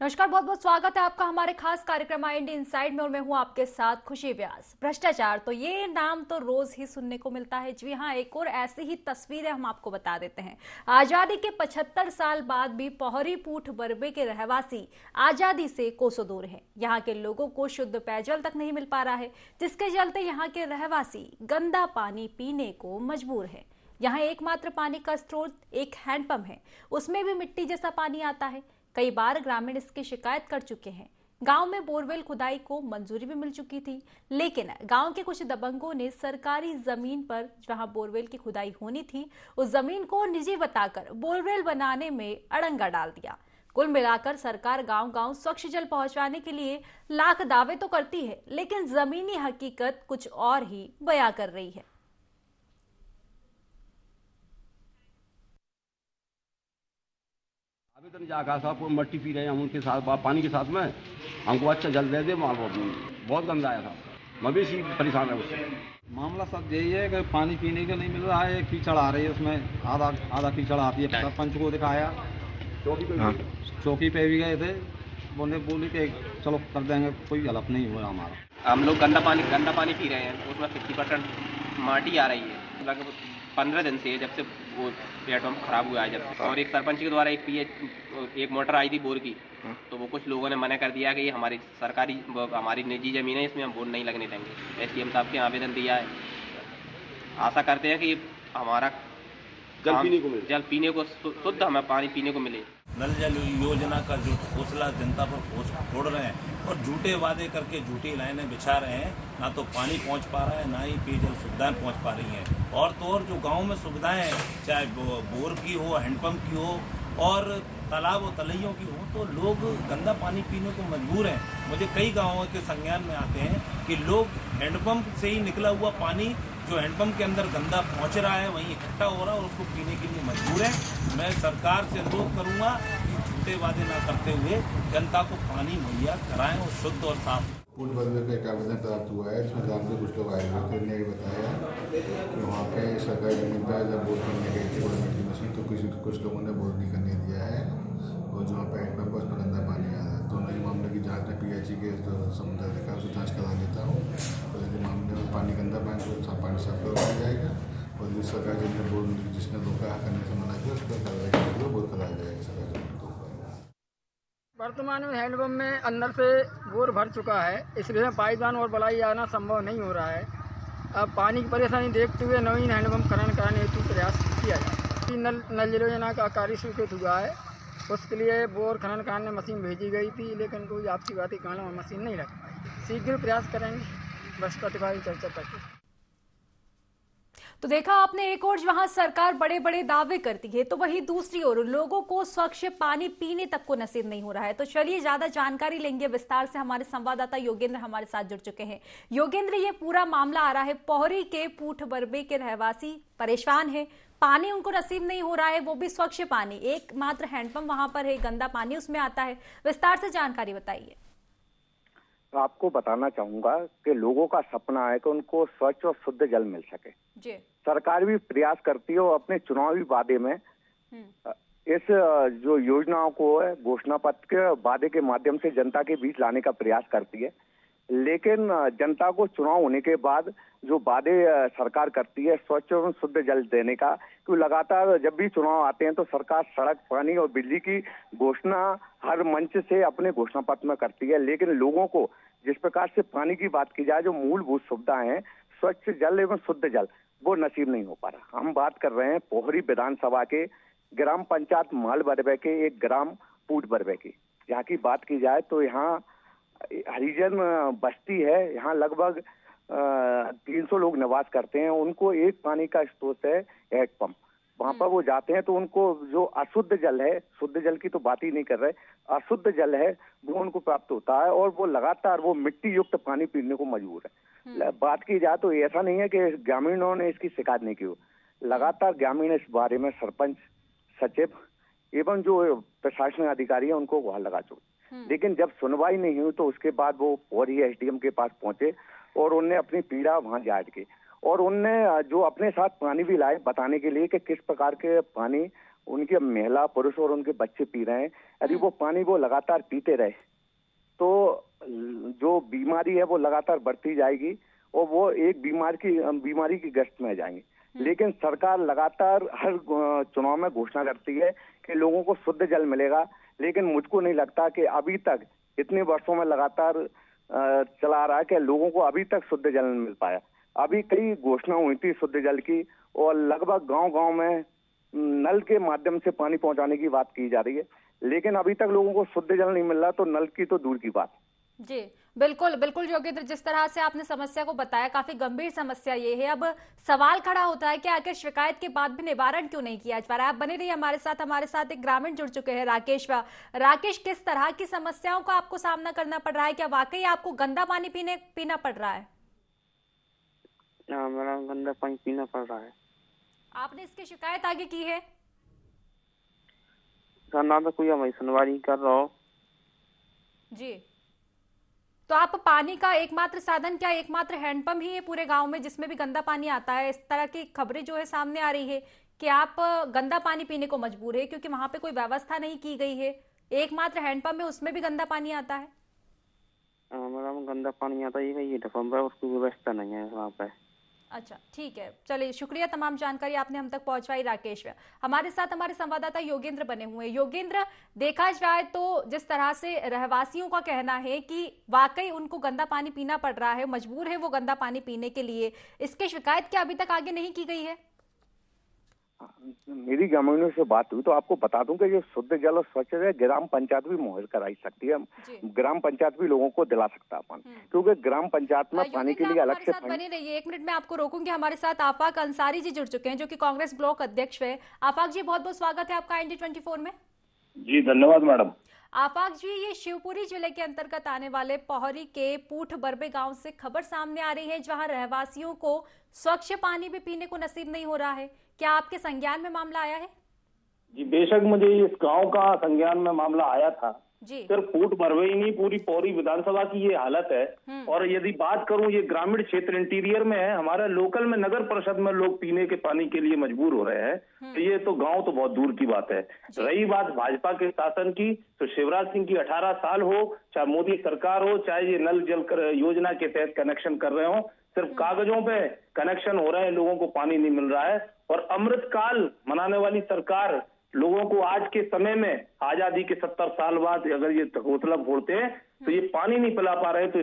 नमस्कार, बहुत बहुत स्वागत है आपका हमारे खास कार्यक्रम इंडिया इनसाइड में और मैं हूं आपके साथ खुशी व्यास। भ्रष्टाचार तो ये नाम तो रोज ही सुनने को मिलता है। जी हाँ, एक और ऐसी ही तस्वीरें हम आपको बता देते हैं। आजादी के 75 साल बाद भी पोहरी पूठ बरबे के रहवासी आजादी से कोसों दूर हैं। यहाँ के लोगों को शुद्ध पेयजल तक नहीं मिल पा रहा है, जिसके चलते यहाँ के रहवासी गंदा पानी पीने को मजबूर है। यहाँ एकमात्र पानी का स्रोत एक हैंडपंप है, उसमें भी मिट्टी जैसा पानी आता है। कई बार ग्रामीण इसकी शिकायत कर चुके हैं। गांव में बोरवेल खुदाई को मंजूरी भी मिल चुकी थी, लेकिन गांव के कुछ दबंगों ने सरकारी जमीन पर जहां बोरवेल की खुदाई होनी थी, उस जमीन को निजी बताकर बोरवेल बनाने में अड़ंगा डाल दिया। कुल मिलाकर सरकार गांव-गांव स्वच्छ जल पहुंचाने के लिए लाख दावे तो करती है, लेकिन जमीनी हकीकत कुछ और ही बयां कर रही है। आवेदन जाकर साहब मट्टी पी रहे हैं हम उनके साथ पानी के साथ में, हमको अच्छा जल दे दे। बहुत गंदा आया था, मवेशी परेशान है उससे। मामला सब यही है कि पानी पीने का नहीं मिल रहा है, कीचड़ आ रही है उसमें, आधा कीचड़ आती है। सरपंच को दिखाया, चौकी पे भी गए थे, बोले कि चलो कर देंगे, कोई हेल्प नहीं हुआ हमारा। हम लोग गंदा पानी पी रहे हैं, उसमें 50% माटी आ रही है। लगभग 15 दिन से, जब से वो प्लेटफॉर्म खराब हुआ है जब से। और एक सरपंच के द्वारा एक मोटर आई थी बोर की, तो वो कुछ लोगों ने मना कर दिया कि ये हमारी सरकारी हमारी निजी ज़मीन है, इसमें हम बोर नहीं लगने देंगे। SDM साहब के आवेदन दिया है। आशा करते हैं कि हमारा जल पीने को शुद्ध हमें पानी पीने को मिले। नल जल योजना का जो घोषला जनता पर फोड़ रहे हैं और झूठे वादे करके झूठी लाइनें बिछा रहे हैं, ना तो पानी पहुंच पा रहा है, ना ही पेयजल सुविधाएं पहुंच पा रही हैं। और तो और जो गांव में सुविधाएं हैं, चाहे बोर की हो, हैंडपंप की हो और तालाब और तलैयों की हो, तो लोग गंदा पानी पीने को मजबूर हैं। मुझे कई गाँवों के संज्ञान में आते हैं कि लोग हैंडपंप से ही निकला हुआ पानी जो हैंडपंप के अंदर गंदा पहुंच रहा है वहीं इकट्ठा हो रहा है और उसको पीने के लिए मजबूर है। मैं सरकार से अनुरोध करूंगा कि झूठे वादे न करते हुए जनता को पानी मुहैया कराएं और शुद्ध और साफ। पूठ बरबे का एक आवेदन प्राप्त हुआ है, इसमें गाँव के कुछ लोग आए हुए थे, उन्होंने ये बताया कि वहाँ पे सरकारी जमीन पर जब बोर करने गई थी गवर्नमेंट की मशीन, तो कुछ लोगों ने बोर नहीं करने दिया है और जो वहाँ पे हैंडपंप है उसमें गंदा पानी आ रहा है। दोनों ही मामले की जाँच में PHE के समुदाय अधिकारी से जाँच करा लेता हूँ और यदि मामले में पानी गंदा पानी तो पानी साफ करवाया जाएगा और जिस सरकार जिसने बोर जिसने धोखा करने से मना किया उस पर कार्रवाई करके बोर कराया जाएगा सरकार। वर्तमान में हैंडपंप में अंदर से बोर भर चुका है, इसलिए पाइपलाइन और बलाई आना संभव नहीं हो रहा है। अब पानी की परेशानी देखते हुए नवीन हैंडपंप खनन कराने हेतु प्रयास किया जाए। नल जल योजना का कार्य स्वीकृत हुआ है, उसके लिए बोर खनन कराने मशीन भेजी गई थी, लेकिन कोई आपसी बात के कारण मशीन नहीं लग पाई। शीघ्र प्रयास करेंगे बृहस्पतिवार की चर्चा करके। तो देखा आपने, एक ओर जहां सरकार बड़े बड़े दावे करती है, तो वहीं दूसरी ओर लोगों को स्वच्छ पानी पीने तक को नसीब नहीं हो रहा है। तो चलिए ज्यादा जानकारी लेंगे विस्तार से। हमारे संवाददाता योगेंद्र हमारे साथ जुड़ चुके हैं। योगेंद्र, ये पूरा मामला आ रहा है, पोहरी के पूठ बरबे के रहवासी परेशान है, पानी उनको नसीब नहीं हो रहा है, वो भी स्वच्छ पानी। एकमात्र हैंडपंप वहां पर है, गंदा पानी उसमें आता है। विस्तार से जानकारी बताइए। आपको बताना चाहूंगा कि लोगों का सपना है कि उनको स्वच्छ और शुद्ध जल मिल सके जी। सरकार भी प्रयास करती है और अपने चुनावी वादे में इस जो योजनाओं को है घोषणा पत्र के वादे के माध्यम से जनता के बीच लाने का प्रयास करती है। लेकिन जनता को चुनाव होने के बाद जो वादे सरकार करती है स्वच्छ और शुद्ध जल देने का, क्योंकि लगातार जब भी चुनाव आते हैं तो सरकार सड़क, पानी और बिजली की घोषणा हर मंच से अपने घोषणा पत्र में करती है, लेकिन लोगों को जिस प्रकार से पानी की बात की जाए, जो मूलभूत सुविधाएं हैं स्वच्छ जल एवं शुद्ध जल, वो नसीब नहीं हो पा रहा। हम बात कर रहे हैं पोहरी विधानसभा के ग्राम पंचायत माल बरबे के एक ग्राम पूठ बरबे की। यहाँ की बात की जाए तो यहाँ हरिजन बस्ती है, यहाँ लगभग 300 लोग निवास करते हैं। उनको एक पानी का स्रोत है हैंडपंप, वहां पर वो जाते हैं तो उनको जो अशुद्ध जल है, शुद्ध जल की तो बात ही नहीं कर रहे, अशुद्ध जल है वो उनको प्राप्त होता है और वो लगातार वो मिट्टी युक्त पानी पीने को मजबूर है। बात की जाए तो ऐसा नहीं है कि ग्रामीणों ने इसकी शिकायत नहीं की, लगातार ग्रामीण इस बारे में सरपंच, सचिव एवं जो प्रशासनिक अधिकारी है उनको गुहार लगा चुके। लेकिन जब सुनवाई नहीं हुई तो उसके बाद वो पौरी एसडीएम के पास पहुंचे और उनने अपनी पीड़ा वहां जाहिर की और उनने जो अपने साथ पानी भी लाए बताने के लिए कि किस प्रकार के पानी उनके महिला पुरुष और उनके बच्चे पी रहे हैं। यदि वो पानी वो लगातार पीते रहे तो जो बीमारी है वो लगातार बढ़ती जाएगी और वो एक बीमारी की ग्रस्त में जाएंगे। लेकिन सरकार लगातार हर चुनाव में घोषणा करती है कि लोगों को शुद्ध जल मिलेगा, लेकिन मुझको नहीं लगता कि अभी तक इतने वर्षों में लगातार चला रहा है कि लोगों को अभी तक शुद्ध जल नहीं मिल पाया। अभी कई घोषणा हुई थी शुद्ध जल की और लगभग गांव-गांव में नल के माध्यम से पानी पहुंचाने की बात की जा रही है, लेकिन अभी तक लोगों को शुद्ध जल नहीं मिल रहा, तो नल की तो दूर की बात। जी बिल्कुल बिल्कुल योगेंद्र, जिस तरह से आपने समस्या को बताया काफी गंभीर समस्या ये है। अब सवाल खड़ा होता है कि आखिर शिकायत के बाद भी निवारण क्यों नहीं किया जा रहा है। आप बने रहिए हमारे साथ एक ग्रामीण जुड़ चुके हैं राकेश। राकेश, किस तरह की समस्याओं का आपको सामना करना पड़ रहा है? क्या वाकई आपको गंदा पानी पीना पड़ रहा है? मेरा गंदा पानी पीना पड़ रहा है। आपने इसकी शिकायत आगे की है? ना तो कोई हमारी सुनवाई कर रहा हो। जी, तो आप पानी का एकमात्र साधन क्या एकमात्र हैंडपंप ही है पूरे गांव में जिसमें भी गंदा पानी आता है? इस तरह की खबरें जो है सामने आ रही है कि आप गंदा पानी पीने को मजबूर है क्योंकि वहां पे कोई व्यवस्था नहीं की गई है। एकमात्र हैंडपंप है, उसमें भी गंदा पानी आता है। मैडम गंदा पानी आता है, ये पंप है, उसकी व्यवस्था नहीं है वहाँ पे। अच्छा ठीक है, चलिए शुक्रिया, तमाम जानकारी आपने हम तक पहुंचवाई राकेश। हमारे साथ हमारे संवाददाता योगेंद्र बने हुए हैं। योगेंद्र, देखा जाए तो जिस तरह से रहवासियों का कहना है कि वाकई उनको गंदा पानी पीना पड़ रहा है, मजबूर है वो गंदा पानी पीने के लिए, इसकी शिकायत क्या अभी तक आगे नहीं की गई है? मेरी ग्रामीणों से बात हुई तो आपको बता दूं कि ये शुद्ध जल और स्वच्छ जल ग्राम पंचायत भी मुहैया कराई सकती है। ग्राम पंचायत भी लोगों को दिला सकता है पानी, क्योंकि ग्राम पंचायत में पानी के लिए अलग से बने रहिए। एक मिनट में आपको रोकूंगी। हमारे साथ आफाक अंसारी जी जुड़ चुके हैं जो कि कांग्रेस ब्लॉक अध्यक्ष है। आफाक जी, बहुत बहुत स्वागत है आपका ND24 में। जी धन्यवाद मैडम। आफाक जी, ये शिवपुरी जिले के अंतर्गत आने वाले पोहरी के पूठ बरबे गांव से खबर सामने आ रही है जहां रहवासियों को स्वच्छ पानी भी पीने को नसीब नहीं हो रहा है। क्या आपके संज्ञान में मामला आया है? जी बेशक मुझे इस गांव का संज्ञान में मामला आया था। सिर्फ पूठ बरबे ही नहीं, पूरी पौरी विधानसभा की ये हालत है। और यदि बात करूं, ये ग्रामीण क्षेत्र इंटीरियर में है, हमारे लोकल में नगर परिषद में लोग पीने के पानी के लिए मजबूर हो रहे हैं। तो ये तो गांव तो बहुत दूर की बात है। रही बात भाजपा के शासन की, तो शिवराज सिंह की 18 साल हो, चाहे मोदी सरकार हो, चाहे ये नल जल योजना के तहत कनेक्शन कर रहे हो, सिर्फ कागजों पे कनेक्शन हो रहे हैं, लोगों को पानी नहीं मिल रहा है। और अमृत काल मनाने वाली सरकार लोगों को आज के समय में आजादी के 70 साल बाद अगर ये घोंसला फोड़ते हैं तो ये पानी नहीं पिला पा रहे, तो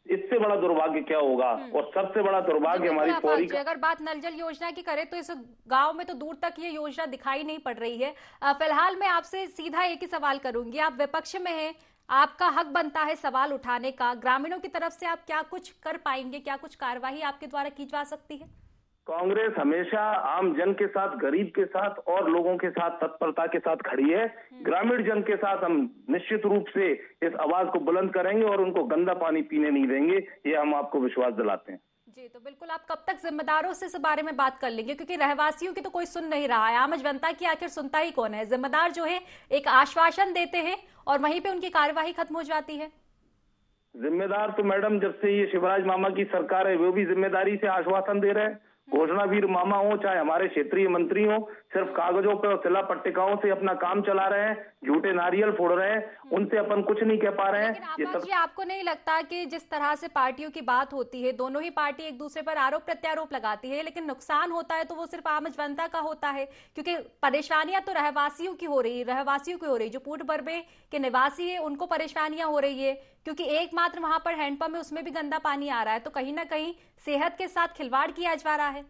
इससे बड़ा दुर्भाग्य क्या होगा। और सबसे बड़ा दुर्भाग्य हमारी पौरी का। अगर बात नल जल योजना की करें तो इस गांव में तो दूर तक ये योजना दिखाई नहीं पड़ रही है। फिलहाल मैं आपसे सीधा एक ही सवाल करूंगी, आप विपक्ष में हैं, आपका हक बनता है सवाल उठाने का। ग्रामीणों की तरफ से आप क्या कुछ कर पाएंगे, क्या कुछ कार्यवाही आपके द्वारा की जा सकती है? कांग्रेस हमेशा आम जन के साथ, गरीब के साथ और लोगों के साथ तत्परता के साथ खड़ी है। ग्रामीण जन के साथ हम निश्चित रूप से इस आवाज को बुलंद करेंगे और उनको गंदा पानी पीने नहीं देंगे, ये हम आपको विश्वास दिलाते हैं। जी, तो बिल्कुल आप कब तक जिम्मेदारों से इस बारे में बात कर लेंगे, क्योंकि रहवासियों की तो कोई सुन नहीं रहा है, आम जनता की आखिर सुनता ही कौन है? जिम्मेदार जो है एक आश्वासन देते हैं और वहीं पे उनकी कार्यवाही खत्म हो जाती है। जिम्मेदार तो मैडम जब से ये शिवराज मामा की सरकार है वो भी जिम्मेदारी से आश्वासन दे रहे हैं। घोषणावीर मामा हो चाहे हमारे क्षेत्रीय मंत्री हो, सिर्फ कागजों पे और शिला पट्टिकाओं से अपना काम चला रहे हैं, झूठे नारियल फोड़ रहे हैं, उनसे अपन कुछ नहीं कह पा रहे हैं। लेकिन आपको नहीं लगता कि जिस तरह से पार्टियों की बात होती है, दोनों ही पार्टी एक दूसरे पर आरोप प्रत्यारोप लगाती है, लेकिन नुकसान होता है तो वो सिर्फ आम जनता का होता है, क्योंकि परेशानियां तो रहवासियों की हो रही, जो पूठ बरबे के निवासी है उनको परेशानियां हो रही है, क्योंकि एकमात्र वहां पर हैंडपंप है उसमें भी गंदा पानी आ रहा है। तो कहीं ना कहीं सेहत के साथ खिलवाड़ किया जा रहा है।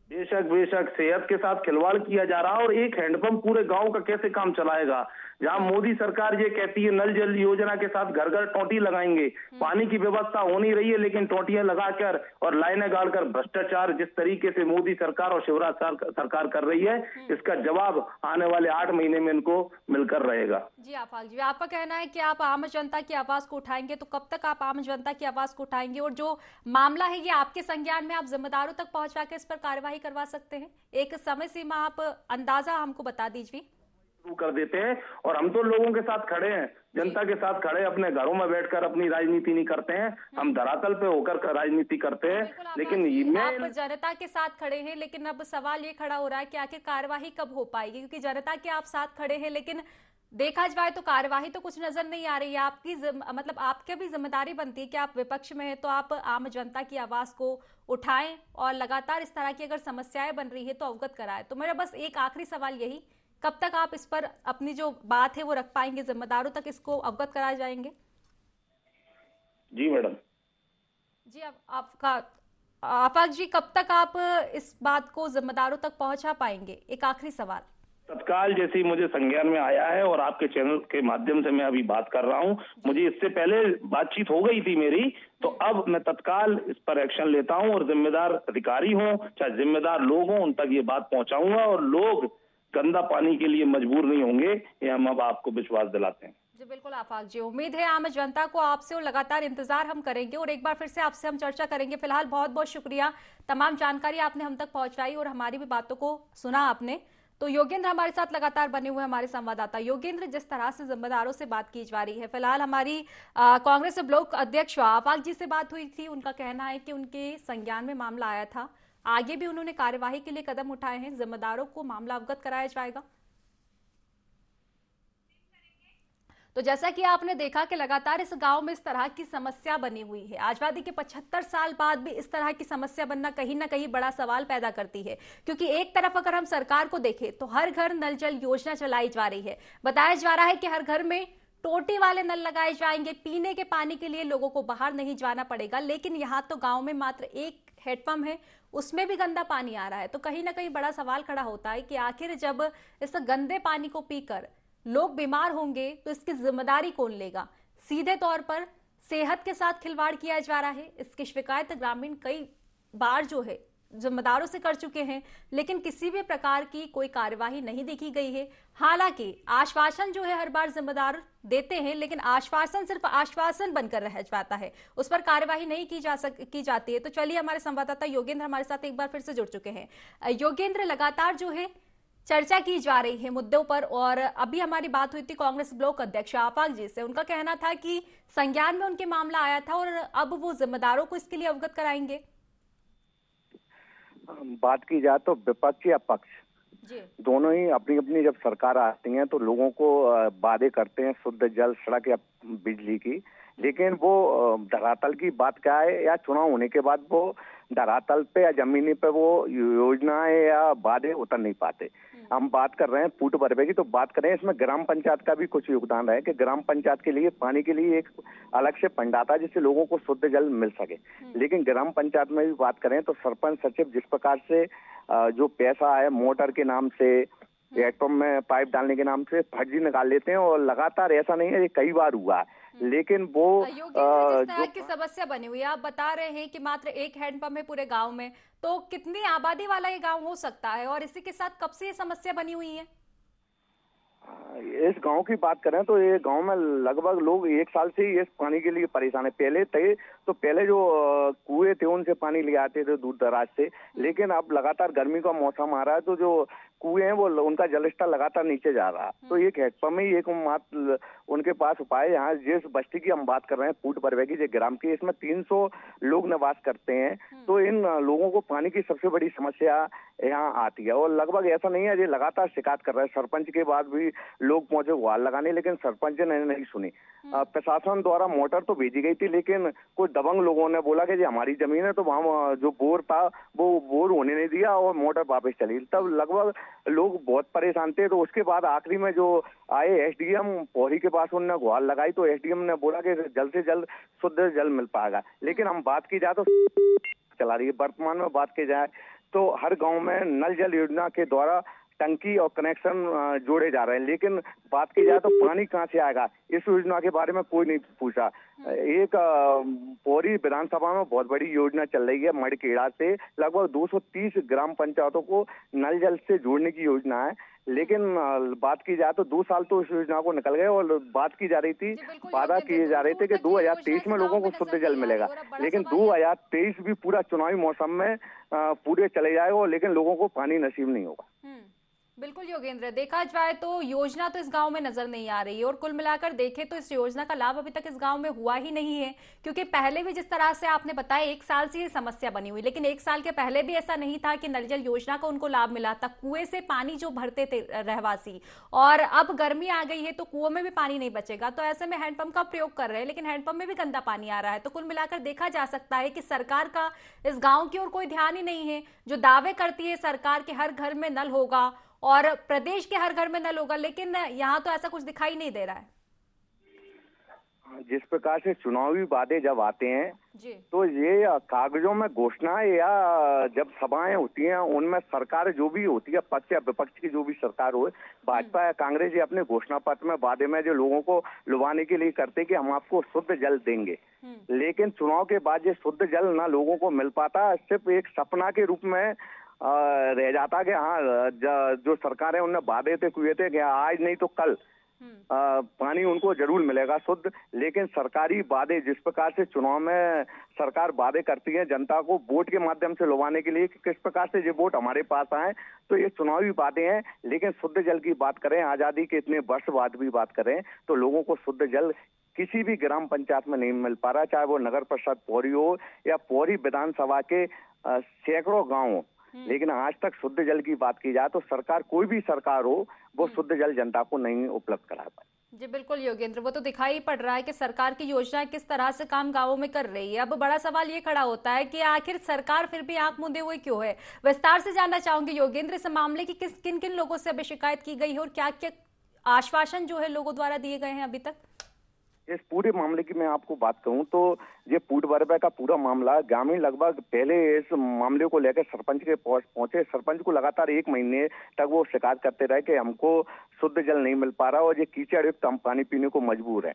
बेशक सेहत के साथ खिलवाड़ किया जा रहा है। और एक हैंडपंप पूरे गांव का कैसे काम चलाएगा? जहां मोदी सरकार ये कहती है नल जल योजना के साथ घर घर टोटी लगाएंगे, पानी की व्यवस्था हो नहीं रही है, लेकिन टोटियां लगाकर और लाइनें गाड़कर भ्रष्टाचार जिस तरीके से मोदी सरकार और शिवराज सरकार कर रही है, इसका जवाब आने वाले 8 महीने में इनको मिलकर रहेगा। जी आफाक जी, आपका कहना है कि आप आम जनता की आवाज को उठाएंगे, तो कब तक आप आम जनता की आवाज को उठाएंगे? और जो मामला है ये आपके संज्ञान में, आप जिम्मेदारों तक पहुंचा के इस पर कार्यवाही करवा सकते हैं? एक समय सीमा आप अंदाजा हमको बता दीजिए। शुरू कर देते हैं। और हम तो लोगों के साथ खड़े हैं, जनता के साथ खड़े, अपने घरों में बैठकर अपनी राजनीति नहीं करते हैं, हम धरातल पे होकर राजनीति करते हैं। लेकिन आप जनता के साथ खड़े हैं, लेकिन अब सवाल ये खड़ा हो रहा है कि आखिर कार्यवाही कब हो पाएगी, क्योंकि जनता के आप साथ खड़े हैं, लेकिन देखा जाए तो कार्यवाही तो कुछ नजर नहीं आ रही है। आपकी मतलब आपकी भी जिम्मेदारी बनती है कि आप विपक्ष में है तो आप आम जनता की आवाज को उठाएं और लगातार इस तरह की अगर समस्याएं बन रही है तो अवगत कराएं। तो मेरा बस एक आखिरी सवाल यही, कब तक आप इस पर अपनी जो बात है वो रख पाएंगे, जिम्मेदारों तक इसको अवगत कराए जाएंगे? जी मैडम। जी आपका आफाक जी, कब तक आप इस बात को जिम्मेदारों तक पहुंचा पाएंगे? एक आखिरी सवाल। तत्काल जैसे ही मुझे संज्ञान में आया है और आपके चैनल के माध्यम से मैं अभी बात कर रहा हूं, मुझे इससे पहले बातचीत हो गई थी मेरी, तो अब मैं तत्काल इस पर एक्शन लेता हूं और जिम्मेदार अधिकारी हों चाहे जिम्मेदार लोग हों, उन तक ये बात पहुंचाऊंगा और लोग गंदा पानी के लिए मजबूर नहीं होंगे, ये हम अब आपको विश्वास दिलाते हैं। जी बिल्कुल आफाक जी, उम्मीद है आम जनता को आपसे और लगातार इंतजार हम करेंगे और एक बार फिर से आपसे हम चर्चा करेंगे। फिलहाल बहुत बहुत शुक्रिया, तमाम जानकारी आपने हम तक पहुंचाई और हमारी भी बातों को सुना आपने। तो योगेंद्र हमारे साथ लगातार बने हुए हमारे संवाददाता। योगेंद्र, जिस तरह से जिम्मेदारों से बात की जा रही है, फिलहाल हमारी कांग्रेस ब्लॉक अध्यक्ष आफाक जी से बात हुई थी। उनका कहना है कि उनके संज्ञान में मामला आया था, आगे भी उन्होंने कार्यवाही के लिए कदम उठाए हैं, जिम्मेदारों को मामला अवगत कराया जाएगा। तो जैसा कि आपने देखा कि लगातार इस गांव में इस तरह की समस्या बनी हुई है। आजादी के 75 साल बाद भी इस तरह की समस्या बनना कहीं ना कहीं बड़ा सवाल पैदा करती है, क्योंकि एक तरफ अगर हम सरकार को देखें तो हर घर नल जल योजना चलाई जा रही है। बताया जा रहा है कि हर घर में टोटी वाले नल लगाए जाएंगे, पीने के पानी के लिए लोगों को बाहर नहीं जाना पड़ेगा। लेकिन यहाँ तो गाँव में मात्र एक हैंडपंप है, उसमें भी गंदा पानी आ रहा है। तो कहीं ना कहीं बड़ा सवाल खड़ा होता है कि आखिर जब इस गंदे पानी को पीकर लोग बीमार होंगे तो इसकी जिम्मेदारी कौन लेगा? सीधे तौर पर सेहत के साथ खिलवाड़ किया जा रहा है। इसकी शिकायत ग्रामीण कई बार जो है जिम्मेदारों से कर चुके हैं, लेकिन किसी भी प्रकार की कोई कार्यवाही नहीं देखी गई है। हालांकि आश्वासन जो है हर बार जिम्मेदार देते हैं, लेकिन आश्वासन सिर्फ आश्वासन बनकर रह जाता है, उस पर कार्यवाही नहीं की जाती है। तो चलिए, हमारे संवाददाता योगेंद्र हमारे साथ एक बार फिर से जुड़ चुके हैं। योगेंद्र, लगातार जो है चर्चा की जा रही है मुद्दों पर, और अभी हमारी बात हुई थी कांग्रेस ब्लॉक अध्यक्ष आफाक जी से। उनका कहना था कि संज्ञान में उनके मामला आया था और अब वो जिम्मेदारों को इसके लिए अवगत कराएंगे। बात की जाए तो विपक्ष या पक्ष दोनों ही अपनी अपनी जब सरकार आती है तो लोगों को वादे करते हैं शुद्ध जल, सड़क या बिजली की, लेकिन वो धरातल की बात क्या है, या चुनाव होने के बाद वो धरातल पे या जमीनी पे वो योजनाएं या वादे उतर नहीं पाते। हम बात कर रहे हैं फूट भरवे की, तो बात करें इसमें ग्राम पंचायत का भी कुछ योगदान है कि ग्राम पंचायत के लिए पानी के लिए एक अलग से फंड आता है जिससे लोगों को शुद्ध जल मिल सके। लेकिन ग्राम पंचायत में भी बात करें तो सरपंच सचिव जिस प्रकार से जो पैसा है मोटर के नाम से, हैंडपंप में पाइप डालने के नाम से फर्जी निकाल लेते हैं, और लगातार ऐसा नहीं है, ये कई बार हुआ है। लेकिन वो जिस तरह की समस्या बनी हुई है, आप बता रहे हैं कि मात्र एक हैंडपंप है पूरे गांव में, तो कितनी आबादी वाला ये गांव हो सकता है, और इसी के साथ कब से ये समस्या बनी हुई है? इस गांव की बात करें तो ये गांव में लगभग लोग 1 साल से ही इस पानी के लिए परेशान है। पहले जो कुएं थे उनसे पानी ले आते थे दूर दराज से, लेकिन अब लगातार गर्मी का मौसम आ रहा है तो जो कुएं हैं वो उनका जलस्तर लगातार नीचे जा रहा है। तो एक हैंडपंप में ही एक मात्र उनके पास उपाय है। यहाँ जिस बस्ती की हम बात कर रहे हैं फूट भरवे की, जो ग्राम की, इसमें 300 लोग निवास करते हैं। तो इन लोगों को पानी की सबसे बड़ी समस्या यहाँ आती है, और लगभग ऐसा नहीं है, ये लगातार शिकायत कर रहे हैं। सरपंच के बाद भी लोग पहुंचे गुहार लगाने, लेकिन सरपंच ने नहीं सुनी। प्रशासन द्वारा मोटर तो भेजी गई थी, लेकिन कुछ दबंग लोगों ने बोला कि ये हमारी जमीन है, तो वहाँ जो बोर था वो बोर होने नहीं दिया और मोटर वापस चली। तब लगभग लोग बहुत परेशान थे। तो उसके बाद आखिरी में जो आए एसडीएम पौड़ी के पास, उन्होंने गुहार लगाई तो एसडीएम ने बोला कि जल्द से जल्द शुद्ध जल मिल पाएगा। लेकिन हम बात की जाए तो चला रही है। वर्तमान में बात की जाए तो हर गांव में नल जल योजना के द्वारा टंकी और कनेक्शन जोड़े जा रहे हैं, लेकिन बात की जाए तो पानी कहाँ से आएगा, इस योजना के बारे में कोई नहीं पूछा। एक पौड़ी विधानसभा में बहुत बड़ी योजना चल रही है, मड़खेड़ा से लगभग 230 ग्राम पंचायतों को नल जल से जोड़ने की योजना है, लेकिन बात की जाए तो 2 साल तो इस योजना को निकल गए, और बात की जा रही थी, वादा किए जा रहे थे कि 2023 में लोगों को शुद्ध जल मिलेगा, लेकिन 2023 भी पूरा चुनावी मौसम में पूरे चले जाएगा, लेकिन लोगों को पानी नसीब नहीं होगा। बिल्कुल योगेंद्र, देखा जाए तो योजना तो इस गांव में नजर नहीं आ रही है और कुल मिलाकर देखें तो इस योजना का लाभ अभी तक इस गांव में हुआ ही नहीं है। क्योंकि पहले भी जिस तरह से आपने बताया 1 साल से ये समस्या बनी हुई, लेकिन 1 साल के पहले भी ऐसा नहीं था कि नल जल योजना का उनको लाभ मिला था। कुएं से पानी जो भरते थे रहवासी, और अब गर्मी आ गई है तो कुओं में भी पानी नहीं बचेगा, तो ऐसे में हैंडपंप का प्रयोग कर रहे हैं, लेकिन हैंडपंप में भी गंदा पानी आ रहा है। तो कुल मिलाकर देखा जा सकता है कि सरकार का इस गांव की ओर कोई ध्यान ही नहीं है। जो दावे करती है सरकार के हर घर में नल होगा और प्रदेश के हर घर में नल होगा, लेकिन यहाँ तो ऐसा कुछ दिखाई नहीं दे रहा है। जिस प्रकार से चुनावी वादे जब आते हैं जी। तो ये कागजों में घोषणाएं या जब सभाएं होती हैं उनमें सरकार जो भी होती है, पक्ष या विपक्ष की जो भी सरकार हो, भाजपा या कांग्रेस, ये अपने घोषणा पत्र में वादे में जो लोगों को लुभाने के लिए करते कि हम आपको शुद्ध जल देंगे, लेकिन चुनाव के बाद ये शुद्ध जल ना लोगों को मिल पाता, सिर्फ एक सपना के रूप में रह जाता कि हाँ जो सरकार है उनने वादे थे किए थे कि आज नहीं तो कल पानी उनको जरूर मिलेगा शुद्ध। लेकिन सरकारी वादे जिस प्रकार से चुनाव में सरकार वादे करती है जनता को वोट के माध्यम से लुभाने के लिए कि किस प्रकार से ये वोट हमारे पास आए, तो ये चुनावी वादे हैं। लेकिन शुद्ध जल की बात करें, आजादी के इतने वर्ष बाद भी बात करें, तो लोगों को शुद्ध जल किसी भी ग्राम पंचायत में नहीं मिल पा रहा, चाहे वो नगर परिषद पौरी हो या पौरी विधानसभा के सैकड़ों गाँव हो। लेकिन आज तक शुद्ध जल की बात की जाए तो सरकार, कोई भी सरकार हो, वो शुद्ध जल जनता को नहीं उपलब्ध करा पाए। जी बिल्कुल योगेंद्र, वो तो दिखाई पड़ रहा है कि सरकार की योजना किस तरह से काम गांवों में कर रही है। अब बड़ा सवाल ये खड़ा होता है कि आखिर सरकार फिर भी आंख मूंदे हुए क्यों है। विस्तार से जानना चाहूंगी योगेंद्र इस मामले की किन किन लोगों से अभी शिकायत की गई है और क्या क्या आश्वासन जो है लोगों द्वारा दिए गए हैं अभी तक। इस पूरे मामले की मैं आपको बात कहूं तो ये फूड बर्बे का पूरा मामला, ग्रामीण लगभग पहले इस मामले को लेकर सरपंच के पहुंचे। सरपंच को लगातार 1 महीने तक वो शिकायत करते रहे कि हमको शुद्ध जल नहीं मिल पा रहा और ये कीचड़ युक्त हम पानी पीने को मजबूर है।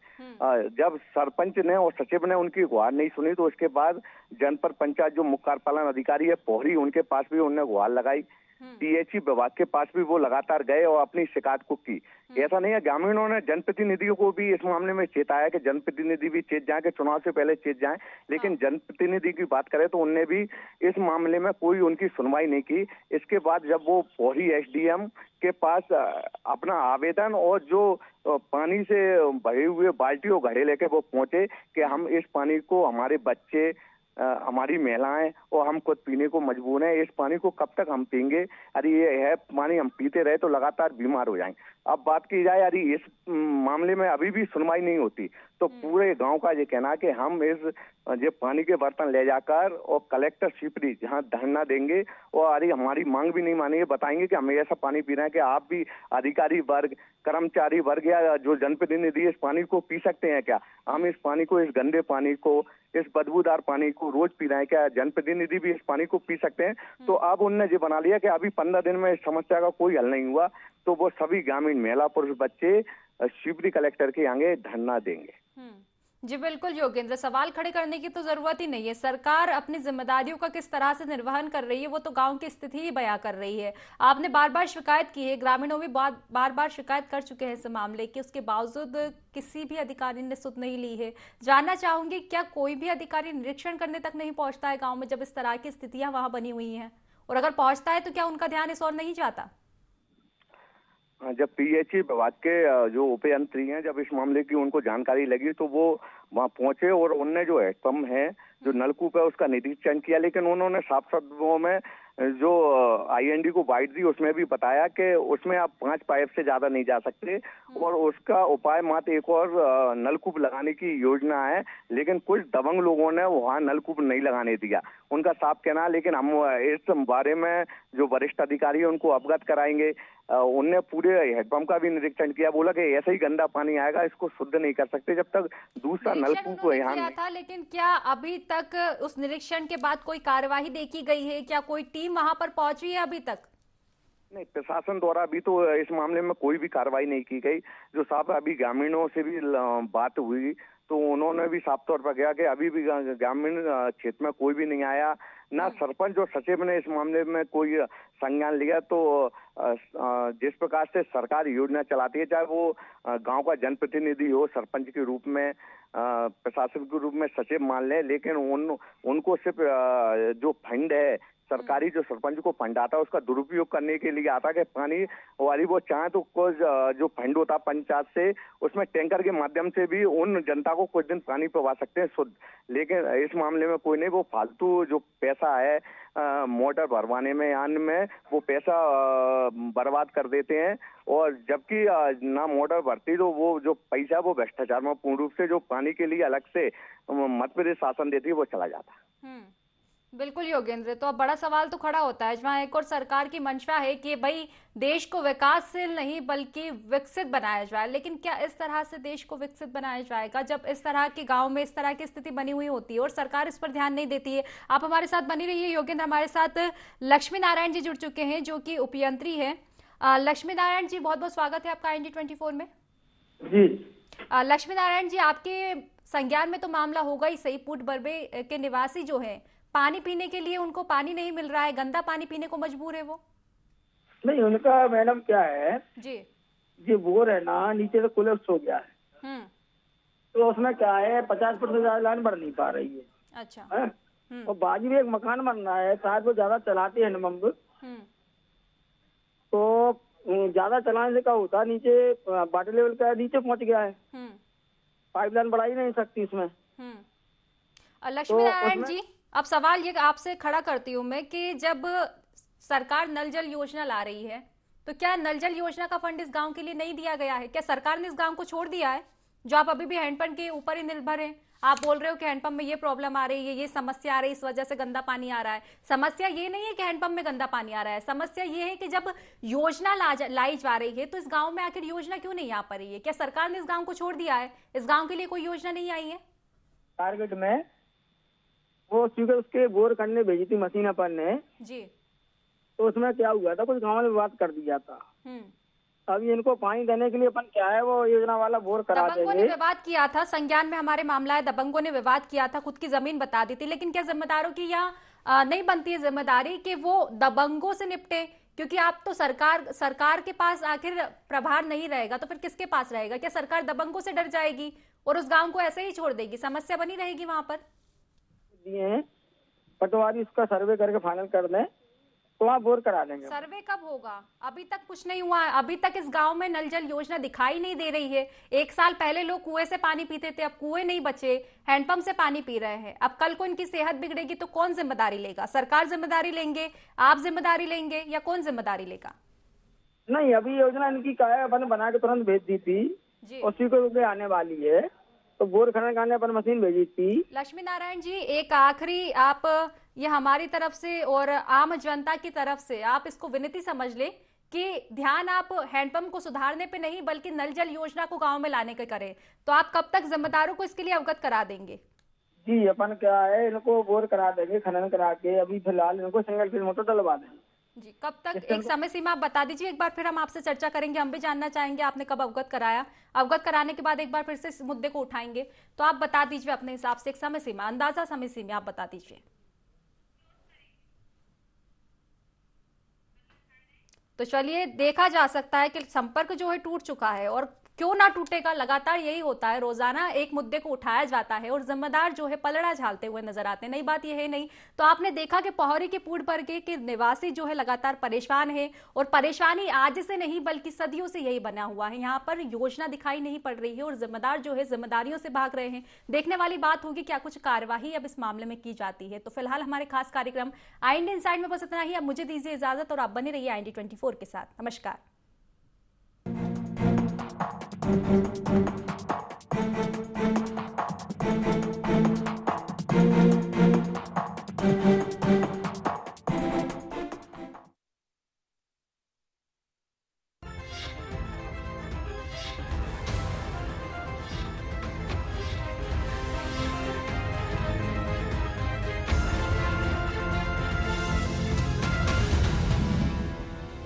जब सरपंच ने और सचिव ने उनकी गुहार नहीं सुनी तो उसके बाद जनपद पंचायत जो मुख्य कार्यपालन अधिकारी है पौरी, उनके पास भी उन्होंने गुहार लगाई। टीएचई विभाग के पास भी वो लगातार गए और अपनी शिकायत को की। ऐसा नहीं है, ग्रामीणों ने जनप्रतिनिधियों को भी इस मामले में चेताया कि जनप्रतिनिधि भी चेत जाए, कि चुनाव से पहले चेत जाएं, लेकिन जनप्रतिनिधि की बात करें तो उनने भी इस मामले में कोई उनकी सुनवाई नहीं की। इसके बाद जब वो पौरी एसडीएम के पास अपना आवेदन और जो पानी से भरे हुए बाल्टी और घड़े लेके वो पहुंचे कि हम इस पानी को, हमारे बच्चे, हमारी महिलाएं और हम खुद पीने को मजबूर हैं, इस पानी को कब तक हम पीएंगे, अरे ये है पानी हम पीते रहे तो लगातार बीमार हो जाएंगे। अब बात की जाए, अरे इस मामले में अभी भी सुनवाई नहीं होती तो पूरे गांव का ये कहना है कि हम ये पानी के बर्तन ले जाकर और कलेक्टर शिवपुरी जहां धरना देंगे और अरे हमारी मांग भी नहीं मानेंगे, बताएंगे कि हम ऐसा पानी पी रहे हैं कि आप भी अधिकारी वर्ग, कर्मचारी वर्ग या जो जनप्रतिनिधि इस पानी को पी सकते हैं क्या। हम इस पानी को, इस गंदे पानी को, इस बदबूदार पानी को रोज पी रहे हैं क्या, जनप्रतिनिधि भी इस पानी को पी सकते हैं। तो अब उनने ये बना लिया कि अभी 15 दिन में इस समस्या का कोई हल नहीं हुआ तो वो सभी ग्रामीण महिला पुरुष बच्चे शिवपुरी कलेक्टर के आगे धरना देंगे। जी बिल्कुल योगेंद्र, सवाल खड़े करने की तो जरूरत ही नहीं है। सरकार अपनी जिम्मेदारियों का किस तरह से निर्वहन कर रही है वो तो गांव की स्थिति ही बयां कर रही है। आपने बार बार शिकायत की है, ग्रामीणों भी बार बार शिकायत कर चुके हैं इस मामले की, उसके बावजूद किसी भी अधिकारी ने सुध नहीं ली है। जानना चाहूंगी क्या कोई भी अधिकारी निरीक्षण करने तक नहीं पहुंचता है गाँव में जब इस तरह की स्थितियां वहां बनी हुई है, और अगर पहुंचता है तो क्या उनका ध्यान इस ओर नहीं जाता। जब पीएचई विभाग के जो उपयंत्री हैं, जब इस मामले की उनको जानकारी लगी तो वो वहां पहुंचे और उनने जो हैंडपंप है, जो नलकूप है, उसका निरीक्षण किया। लेकिन उन्होंने साफ शब्दों में जो आईएनडी को बाइट दी उसमें भी बताया कि उसमें आप 5 पाइप से ज्यादा नहीं जा सकते और उसका उपाय मात्र एक और नलकूप लगाने की योजना है। लेकिन कुछ दबंग लोगों ने वहां नलकूप नहीं लगाने दिया, उनका साफ कहना है। लेकिन हम इस बारे में जो वरिष्ठ अधिकारी है उनको अवगत कराएंगे। उनने पूरे हैंडपंप का भी निरीक्षण किया, बोला कि ऐसा ही गंदा पानी आएगा, इसको शुद्ध नहीं कर सकते जब तक दूसरा नलकूप यहाँ था। लेकिन क्या अभी तक उस निरीक्षण के बाद कोई कार्यवाही देखी गई है, क्या कोई टीम वहां पर पहुंची है अभी तक। नहीं, प्रशासन द्वारा अभी तो इस मामले में कोई भी कार्रवाई नहीं की गई। जो साहब अभी ग्रामीणों से भी बात हुई तो उन्होंने भी साफ तौर पर कहा कि अभी भी ग्रामीण क्षेत्र में कोई भी नहीं आया, ना सरपंच और सचिव ने इस मामले में कोई संज्ञान लिया। तो जिस प्रकार से सरकार योजना चलाती है, चाहे वो गांव का जनप्रतिनिधि हो, सरपंच के रूप में, प्रशासन के रूप में सचिव मान ले, लेकिन उनको सिर्फ जो फंड है सरकारी जो सरपंच को फंड आता है उसका दुरुपयोग करने के लिए आता है कि पानी वाली वो चाहे तो कुछ जो फंड होता है पंचायत से उसमें टैंकर के माध्यम से भी उन जनता को कुछ दिन पानी पिलवा सकते हैं शुद्ध। लेकिन इस मामले में कोई नहीं, वो फालतू जो पैसा है मोटर भरवाने में यान में वो पैसा बर्बाद कर देते हैं, और जबकि ना मोटर भरती तो वो जो पैसा वो भ्रष्टाचार में पूर्ण रूप से जो पानी के लिए अलग से मध्य प्रदेश शासन देती है वो चला जाता है। बिल्कुल योगेंद्र, तो अब बड़ा सवाल तो खड़ा होता है जहाँ एक और सरकार की मंशा है कि भाई देश को विकासशील नहीं बल्कि विकसित बनाया जाए, लेकिन क्या इस तरह से देश को विकसित बनाया जाएगा जब इस तरह के गांव में इस तरह की स्थिति बनी हुई होती है और सरकार इस पर ध्यान नहीं देती है। आप हमारे साथ बनी रहिए योगेंद्र। हमारे साथ लक्ष्मी नारायण जी जुड़ चुके हैं जो कि उपयंत्री है। लक्ष्मी नारायण जी, बहुत बहुत स्वागत है आपका IND24 में। जी लक्ष्मी नारायण जी, आपके संज्ञान में तो मामला होगा ही सही। पुट बरबे के निवासी जो है पानी पीने के लिए उनको पानी नहीं मिल रहा है, गंदा पानी पीने को मजबूर है वो। नहीं, उनका मैडम क्या है जी, ये बोर है ना नीचे से कोलैप्स हो गया है, तो उसमें क्या है 50% लाइन बढ़ नहीं पा रही है। अच्छा है? और बाजू में एक मकान बन रहा है, शायद वो ज्यादा चलाते हैं हैंडपंप, तो ज्यादा चलाने से क्या होता है नीचे वाटर लेवल का नीचे पहुंच गया है, पाइपलाइन बढ़ा ही नहीं सकती इसमें। लक्ष्मी नारायण जी, अब सवाल ये आपसे खड़ा करती हूँ मैं कि जब सरकार नल जल योजना ला रही है तो क्या नल जल योजना का फंड इस गांव के लिए नहीं दिया गया है? क्या सरकार ने इस गांव को छोड़ दिया है जो आप अभी भी हैंडपंप के ऊपर ही निर्भर हैं? आप बोल रहे हो कि हैंडपंप में ये प्रॉब्लम आ रही है, ये समस्या आ रही है, इस वजह से गंदा पानी आ रहा है। समस्या ये नहीं है कि हैंडपंप में गंदा पानी आ रहा है, समस्या ये है कि जब योजना लाई जा रही है तो इस गांव में आखिर योजना क्यों नहीं आ पा रही है? क्या सरकार ने इस गांव को छोड़ दिया है? इस गांव के लिए कोई योजना नहीं आई है? टारगेट में वो चूंकि उसके बोर करने भेजी थी मशीन अपन ने जी, तो उसमें क्या हुआ था, कुछ गाँव में विवाद कर दिया था। अभी इनको पानी देने के लिए अपन क्या है वो योजना वाला बोर करा देंगे। दबंगों ने विवाद किया था, संज्ञान में हमारे मामला है, दबंगों ने विवाद किया था, खुद की जमीन बता दी थी, लेकिन क्या जिम्मेदारों की यहाँ नहीं बनती है जिम्मेदारी कि वो दबंगों से निपटे? क्योंकि आप तो सरकार के पास आखिर प्रभार नहीं रहेगा तो फिर किसके पास रहेगा? क्या सरकार दबंगों से डर जाएगी और उस गाँव को ऐसे ही छोड़ देगी? समस्या बनी रहेगी वहां पर। पटवारी उसका सर्वे करके फाइनल कर दें तो वहाँ बोर करा देंगे। सर्वे कब होगा? अभी तक कुछ नहीं हुआ है। अभी तक इस गांव में नल जल योजना दिखाई नहीं दे रही है। 1 साल पहले लोग कुएं से पानी पीते थे, अब कुएं नहीं बचे, हैंडपंप से पानी पी रहे हैं। अब कल को इनकी सेहत बिगड़ेगी तो कौन जिम्मेदारी लेगा? सरकार जिम्मेदारी लेंगे, आप जिम्मेदारी लेंगे, या कौन जिम्मेदारी लेगा? नहीं, अभी योजना इनकी क्या है अपन बना के तुरंत भेज दी थी, उसी को आने वाली है, तो बोर खनन करने अपन मशीन भेजी थी। लक्ष्मी नारायण जी, एक आखिरी आप ये हमारी तरफ से और आम जनता की तरफ से आप इसको विनती समझ ले कि ध्यान आप हैंडपंप को सुधारने पे नहीं बल्कि नल जल योजना को गांव में लाने के करें, तो आप कब तक जिम्मेदारों को इसके लिए अवगत करा देंगे? जी, अपन क्या है इनको बोर करा देंगे खनन करा के, अभी फिलहाल इनको सिंगल फेज मोटर डलवा देंगे। जी, कब तक? एक समय सीमा आप बता दीजिए, एक बार फिर हम आपसे चर्चा करेंगे। हम भी जानना चाहेंगे आपने कब अवगत कराया। अवगत कराने के बाद एक बार फिर से इस मुद्दे को उठाएंगे, तो आप बता दीजिए अपने हिसाब से एक समय सीमा, अंदाजा समय सीमा आप बता दीजिए। तो चलिए, देखा जा सकता है कि संपर्क जो है टूट चुका है, और क्यों ना टूटेगा, लगातार यही होता है, रोजाना एक मुद्दे को उठाया जाता है और जिम्मेदार जो है पलड़ा झालते हुए नजर आते हैं। नई बात यह है नहीं। तो आपने देखा कि पोहरी के पुट बरगे के निवासी जो है लगातार परेशान है, और परेशानी आज से नहीं बल्कि सदियों से यही बना हुआ है। यहाँ पर योजना दिखाई नहीं पड़ रही है और जिम्मेदार जो है जिम्मेदारियों से भाग रहे हैं। देखने वाली बात होगी क्या कुछ कार्यवाही अब इस मामले में की जाती है। तो फिलहाल हमारे खास कार्यक्रम IND इनसाइड में बस इतना ही। अब मुझे दीजिए इजाजत और आप बने रहिए IND24 के साथ। नमस्कार।